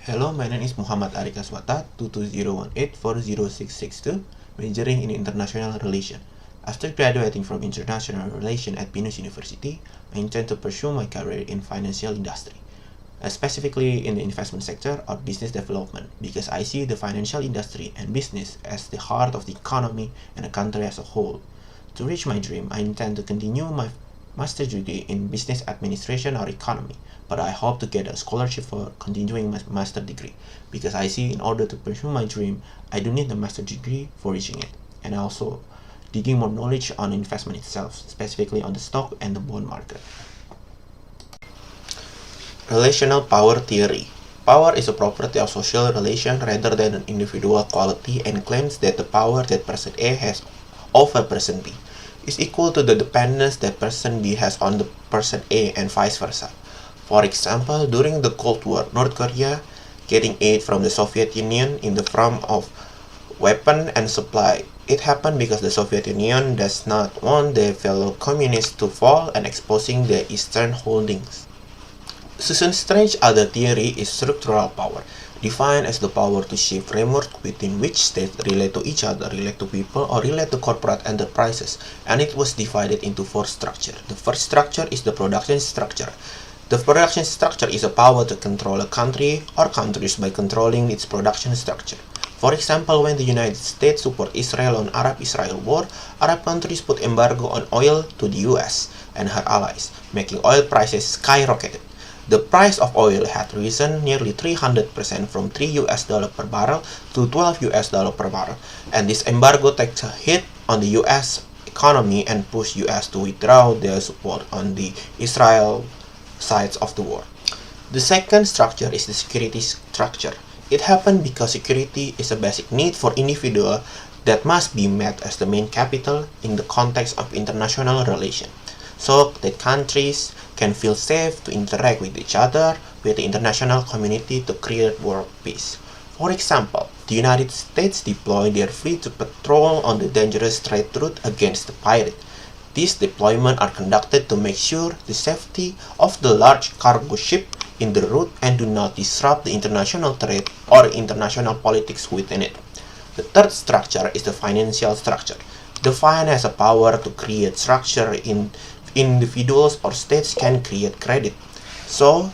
Hello, my name is Muhammad Arika Swata, 22018406662, majoring in International Relations. After graduating from International Relations at Pinus University, I intend to pursue my career in financial industry, specifically in the investment sector or business development, because I see the financial industry and business as the heart of the economy and the country as a whole. To reach my dream, I intend to continue my master's degree in business administration or economy, but I hope to get a scholarship for continuing my master's degree, because I see in order to pursue my dream, I do need a master's degree for reaching it, and also digging more knowledge on investment itself, specifically on the stock and the bond market. Relational power theory. Power is a property of social relation rather than an individual quality, and claims that the power that person A has over person B is equal to the dependence that person B has on the person A and vice versa. For example, during the Cold War, North Korea getting aid from the Soviet Union in the form of weapon and supply. It happened because the Soviet Union does not want their fellow communists to fall and exposing their Eastern holdings. Susan Strange's other theory is structural power, defined as the power to shape framework within which states relate to each other, relate to people, or relate to corporate enterprises, and it was divided into four structures. The first structure is the production structure. The production structure is a power to control a country or countries by controlling its production structure. For example, when the United States support Israel on Arab-Israel war, Arab countries put embargo on oil to the US and her allies, making oil prices skyrocketed. The price of oil had risen nearly 300% from $3 per barrel to $12 per barrel, and this embargo takes a hit on the US economy and pushed US to withdraw their support on the Israel sides of the war. The second structure is the security structure. It happened because security is a basic need for individual that must be met as the main capital in the context of international relations, so that countries can feel safe to interact with each other, with the international community to create world peace. For example, the United States deployed their fleet to patrol on the dangerous trade route against the pirates. These deployments are conducted to make sure the safety of the large cargo ship in the route and do not disrupt the international trade or international politics within it. The third structure is the financial structure. The finance has a power to create structure in individuals or states can create credit, so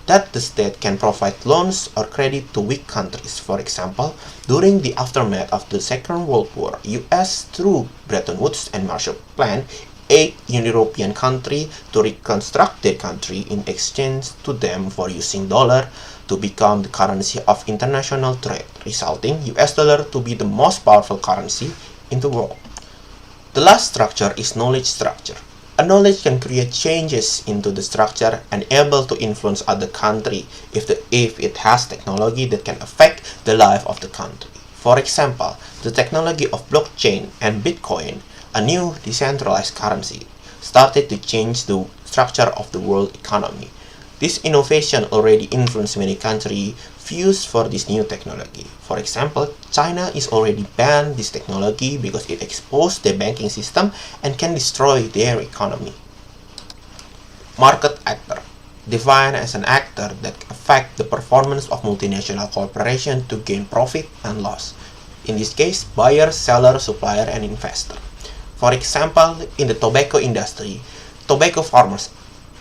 that the state can provide loans or credit to weak countries. For example, during the aftermath of the Second World War, US through Bretton Woods and Marshall Plan aid European countries to reconstruct their country in exchange to them for using dollar to become the currency of international trade, resulting US dollar to be the most powerful currency in the world. The last structure is knowledge structure. A knowledge can create changes into the structure and able to influence other country if it has technology that can affect the life of the country. For example, the technology of blockchain and Bitcoin, a new decentralized currency, started to change the structure of the world economy. This innovation already influenced many countries' views for this new technology. For example, China is already banned this technology because it exposed their banking system and can destroy their economy. Market actor, defined as an actor that affects the performance of multinational corporations to gain profit and loss. In this case, buyer, seller, supplier, and investor. For example, in the tobacco industry, tobacco farmers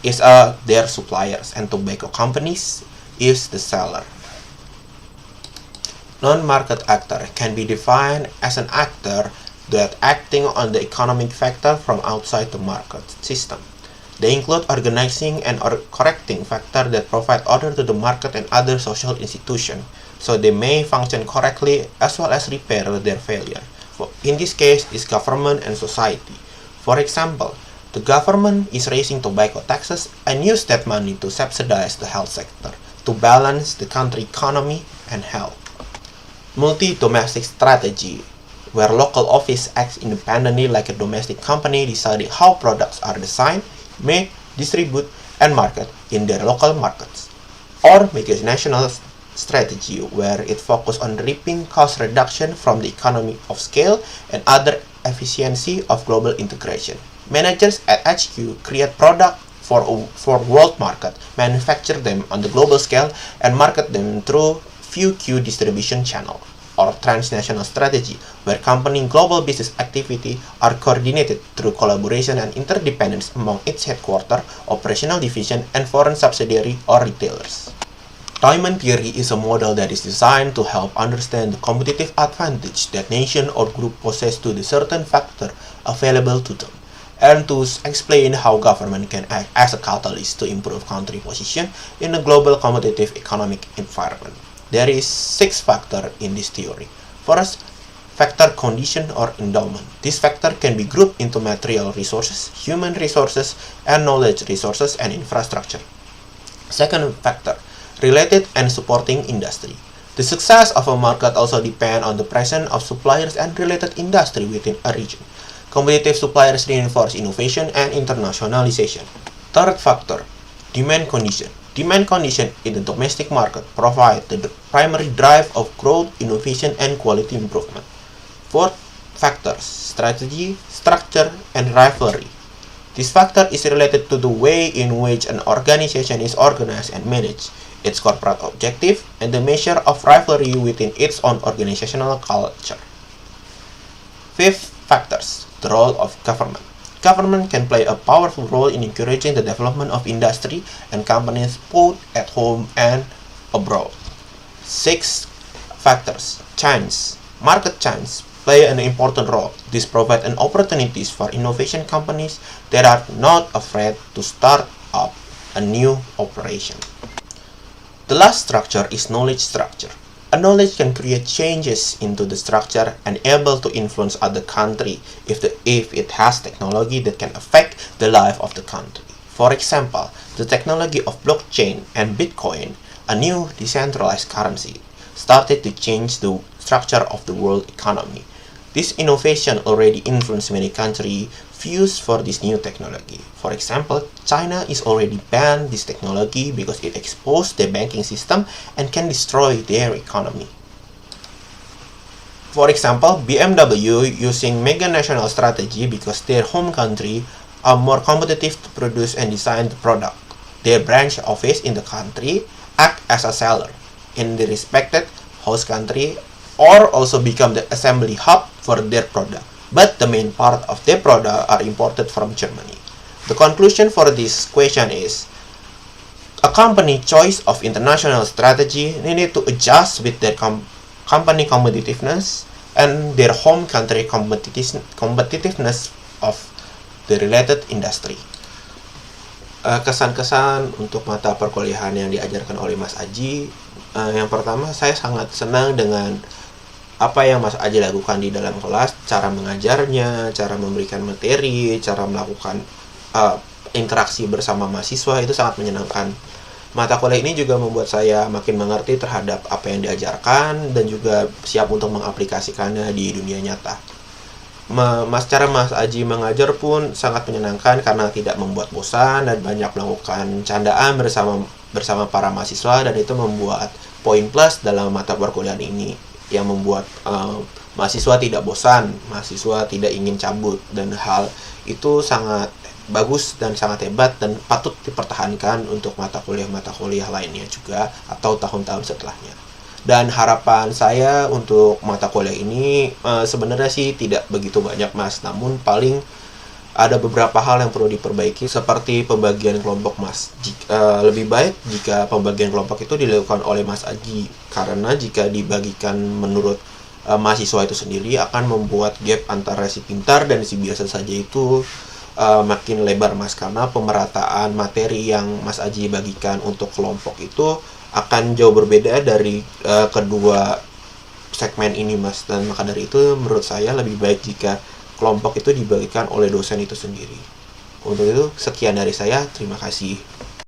is their suppliers and tobacco companies is the seller. Non-market actor can be defined as an actor that acting on the economic factor from outside the market system. They include organizing and correcting factors that provide order to the market and other social institutions, so they may function correctly as well as repair their failure. In this case, is government and society. For example, the government is raising tobacco taxes and use that money to subsidize the health sector to balance the country economy and health. Multi-domestic strategy, where local office acts independently like a domestic company deciding how products are designed, made, distributed, and marketed in their local markets. Or make a national strategy where it focuses on reaping cost reduction from the economy of scale and other efficiency of global integration. Managers at HQ create product for world market, manufacture them on the global scale, and market them through few key distribution channel, or transnational strategy, where company global business activity are coordinated through collaboration and interdependence among its headquarter, operational division, and foreign subsidiary or retailers. Diamond theory is a model that is designed to help understand the competitive advantage that nation or group possess to the certain factor available to them, and to explain how government can act as a catalyst to improve country position in a global competitive economic environment. There is 6 factors in this theory. First, factor condition or endowment. This factor can be grouped into material resources, human resources, and knowledge resources and infrastructure. Second factor, related and supporting industry. The success of a market also depends on the presence of suppliers and related industry within a region. Competitive suppliers reinforce innovation and internationalization. Third factor, demand condition. Demand condition in the domestic market provide the primary drive of growth, innovation, and quality improvement. Fourth factors, strategy, structure, and rivalry. This factor is related to the way in which an organization is organized and managed, its corporate objective, and the measure of rivalry within its own organizational culture. Fifth factors, the role of government. Government can play a powerful role in encouraging the development of industry and companies both at home and abroad. Sixth factors, chance. Market chance play an important role. This provides an opportunities for innovation companies that are not afraid to start up a new operation. The last structure is knowledge structure. A knowledge can create changes into the structure and able to influence other country if it has technology that can affect the life of the country. For example, the technology of blockchain and Bitcoin, a new decentralized currency, started to change the structure of the world economy. This innovation already influenced many countries' views for this new technology. For example, China is already banned this technology because it exposed their banking system and can destroy their economy. For example, BMW using mega national strategy because their home country are more competitive to produce and design the product. Their branch office in the country act as a seller in the respected host country, or also become the assembly hub for their product. But the main part of their product are imported from Germany. The conclusion for this question is, a company choice of international strategy needed to adjust with their company competitiveness and their home country competitiveness of the related industry. Kesan-kesan untuk mata perkuliahan yang diajarkan oleh Mas Aji. Yang pertama, saya sangat senang dengan apa yang Mas Aji lakukan di dalam kelas, cara mengajarnya, cara memberikan materi, cara melakukan interaksi bersama mahasiswa, itu sangat menyenangkan. Mata kuliah ini juga membuat saya makin mengerti terhadap apa yang diajarkan dan juga siap untuk mengaplikasikannya di dunia nyata. Cara Mas Aji mengajar pun sangat menyenangkan karena tidak membuat bosan dan banyak melakukan candaan bersama para mahasiswa, dan itu membuat poin plus dalam mata perkuliahan ini, yang membuat mahasiswa tidak bosan, mahasiswa tidak ingin cabut, dan hal itu sangat bagus dan sangat hebat dan patut dipertahankan untuk mata kuliah lainnya juga atau tahun-tahun setelahnya. Dan harapan saya untuk mata kuliah ini sebenarnya sih tidak begitu banyak, Mas, namun paling ada beberapa hal yang perlu diperbaiki seperti pembagian kelompok, Mas. Lebih baik jika pembagian kelompok itu dilakukan oleh Mas Aji, karena jika dibagikan menurut mahasiswa itu sendiri akan membuat gap antara si pintar dan si biasa saja itu makin lebar, Mas, karena pemerataan materi yang Mas Aji bagikan untuk kelompok itu akan jauh berbeda dari kedua segmen ini, Mas. Dan maka dari itu menurut saya lebih baik jika kelompok itu dibagikan oleh dosen itu sendiri. Untuk itu, sekian dari saya. Terima kasih.